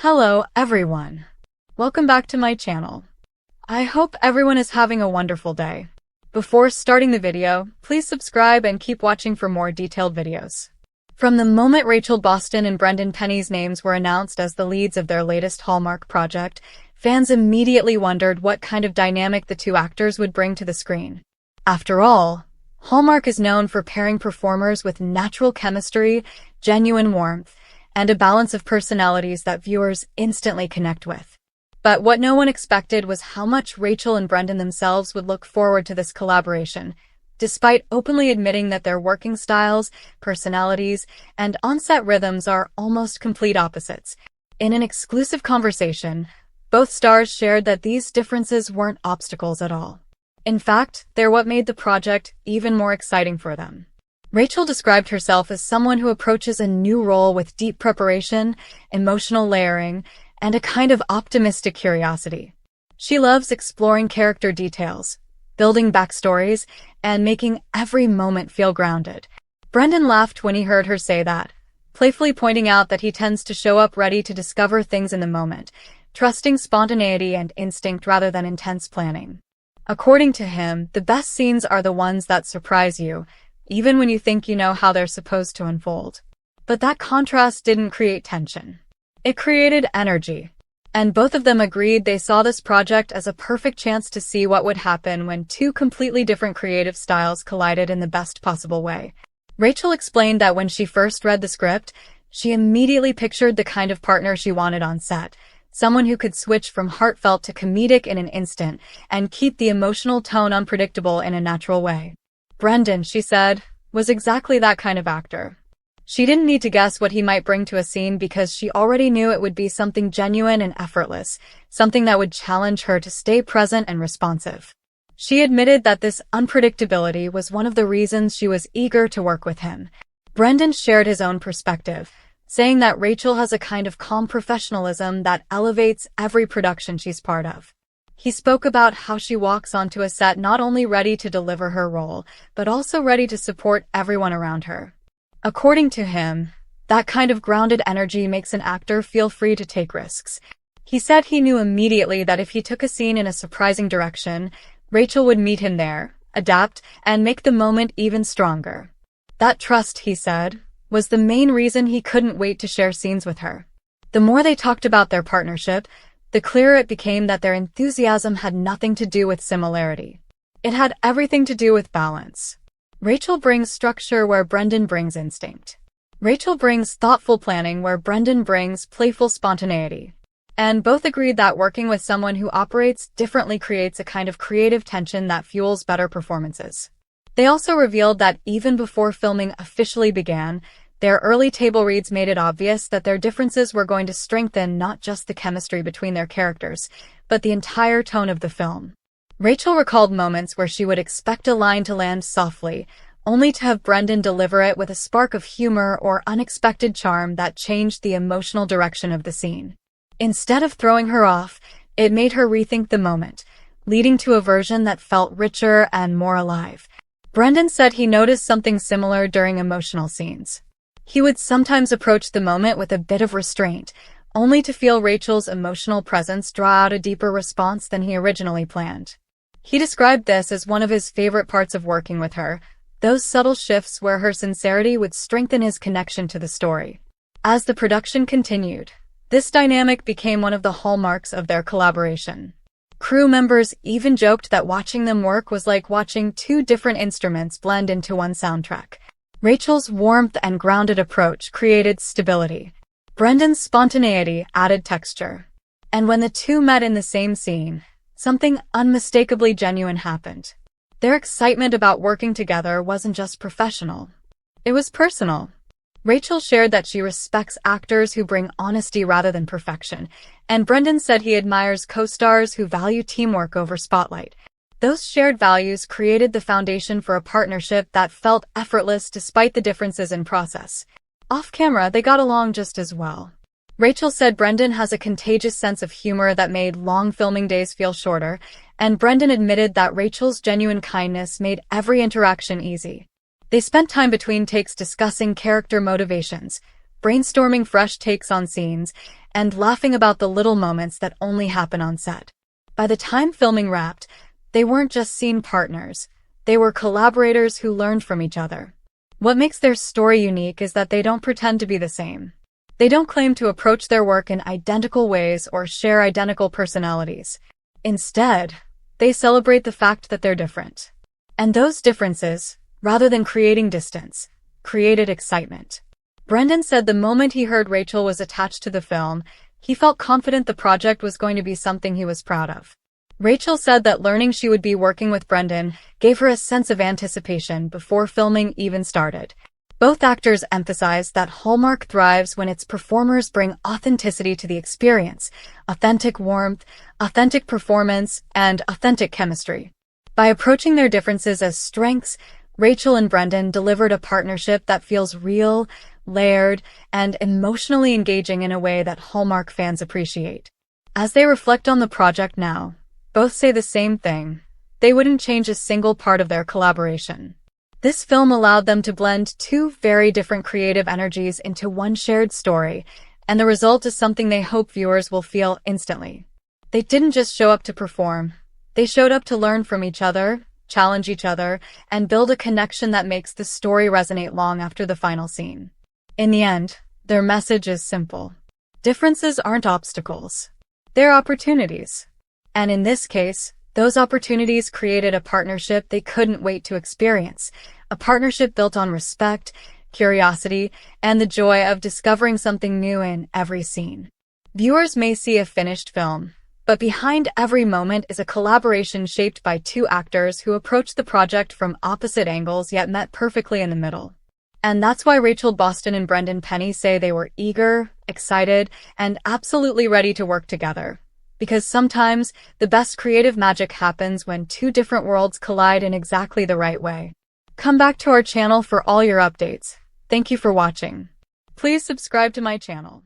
Hello, everyone. Welcome back to my channel. I hope everyone is having a wonderful day. Before starting the video, please subscribe and keep watching for more detailed videos. From the moment Rachel Boston and Brendan Penny's names were announced as the leads of their latest Hallmark project, fans immediately wondered what kind of dynamic the two actors would bring to the screen. After all, Hallmark is known for pairing performers with natural chemistry, genuine warmth, and a balance of personalities that viewers instantly connect with. But what no one expected was how much Rachel and Brendan themselves would look forward to this collaboration, despite openly admitting that their working styles, personalities, and on-set rhythms are almost complete opposites. In an exclusive conversation, both stars shared that these differences weren't obstacles at all. In fact, they're what made the project even more exciting for them. Rachel described herself as someone who approaches a new role with deep preparation, emotional layering, and a kind of optimistic curiosity. She loves exploring character details, building backstories, and making every moment feel grounded. Brendan laughed when he heard her say that, playfully pointing out that he tends to show up ready to discover things in the moment, trusting spontaneity and instinct rather than intense planning. According to him, the best scenes are the ones that surprise you, even when you think you know how they're supposed to unfold. But that contrast didn't create tension. It created energy. And both of them agreed they saw this project as a perfect chance to see what would happen when two completely different creative styles collided in the best possible way. Rachel explained that when she first read the script, she immediately pictured the kind of partner she wanted on set, someone who could switch from heartfelt to comedic in an instant and keep the emotional tone unpredictable in a natural way. Brendan, she said, was exactly that kind of actor. She didn't need to guess what he might bring to a scene because she already knew it would be something genuine and effortless, something that would challenge her to stay present and responsive. She admitted that this unpredictability was one of the reasons she was eager to work with him. Brendan shared his own perspective, saying that Rachel has a kind of calm professionalism that elevates every production she's part of. He spoke about how she walks onto a set not only ready to deliver her role, but also ready to support everyone around her. According to him, that kind of grounded energy makes an actor feel free to take risks. He said he knew immediately that if he took a scene in a surprising direction, Rachel would meet him there, adapt, and make the moment even stronger. That trust, he said, was the main reason he couldn't wait to share scenes with her. The more they talked about their partnership, the clearer it became that their enthusiasm had nothing to do with similarity. It had everything to do with balance. Rachel brings structure where Brendan brings instinct. Rachel brings thoughtful planning where Brendan brings playful spontaneity. And both agreed that working with someone who operates differently creates a kind of creative tension that fuels better performances. They also revealed that even before filming officially began, their early table reads made it obvious that their differences were going to strengthen not just the chemistry between their characters, but the entire tone of the film. Rachel recalled moments where she would expect a line to land softly, only to have Brendan deliver it with a spark of humor or unexpected charm that changed the emotional direction of the scene. Instead of throwing her off, it made her rethink the moment, leading to a version that felt richer and more alive. Brendan said he noticed something similar during emotional scenes. He would sometimes approach the moment with a bit of restraint, only to feel Rachel's emotional presence draw out a deeper response than he originally planned. He described this as one of his favorite parts of working with her, those subtle shifts where her sincerity would strengthen his connection to the story. As the production continued, this dynamic became one of the hallmarks of their collaboration. Crew members even joked that watching them work was like watching two different instruments blend into one soundtrack. Rachel's warmth and grounded approach created stability. Brendan's spontaneity added texture. And when the two met in the same scene, something unmistakably genuine happened. Their excitement about working together wasn't just professional. It was personal. Rachel shared that she respects actors who bring honesty rather than perfection, and Brendan said he admires co-stars who value teamwork over spotlight. Those shared values created the foundation for a partnership that felt effortless despite the differences in process. Off-camera, they got along just as well. Rachel said Brendan has a contagious sense of humor that made long filming days feel shorter, and Brendan admitted that Rachel's genuine kindness made every interaction easy. They spent time between takes discussing character motivations, brainstorming fresh takes on scenes, and laughing about the little moments that only happen on set. By the time filming wrapped, they weren't just scene partners, they were collaborators who learned from each other. What makes their story unique is that they don't pretend to be the same. They don't claim to approach their work in identical ways or share identical personalities. Instead, they celebrate the fact that they're different. And those differences, rather than creating distance, created excitement. Brendan said the moment he heard Rachel was attached to the film, he felt confident the project was going to be something he was proud of. Rachel said that learning she would be working with Brendan gave her a sense of anticipation before filming even started. Both actors emphasized that Hallmark thrives when its performers bring authenticity to the experience, authentic warmth, authentic performance, and authentic chemistry. By approaching their differences as strengths, Rachel and Brendan delivered a partnership that feels real, layered, and emotionally engaging in a way that Hallmark fans appreciate. As they reflect on the project now, both say the same thing: they wouldn't change a single part of their collaboration. This film allowed them to blend two very different creative energies into one shared story, and the result is something they hope viewers will feel instantly. They didn't just show up to perform. They showed up to learn from each other, challenge each other, and build a connection that makes the story resonate long after the final scene. In the end, their message is simple. Differences aren't obstacles. They're opportunities. And in this case, those opportunities created a partnership they couldn't wait to experience, a partnership built on respect, curiosity, and the joy of discovering something new in every scene. Viewers may see a finished film, but behind every moment is a collaboration shaped by two actors who approached the project from opposite angles yet met perfectly in the middle. And that's why Rachel Boston and Brendan Penny say they were eager, excited, and absolutely ready to work together. Because sometimes, the best creative magic happens when two different worlds collide in exactly the right way. Come back to our channel for all your updates. Thank you for watching. Please subscribe to my channel.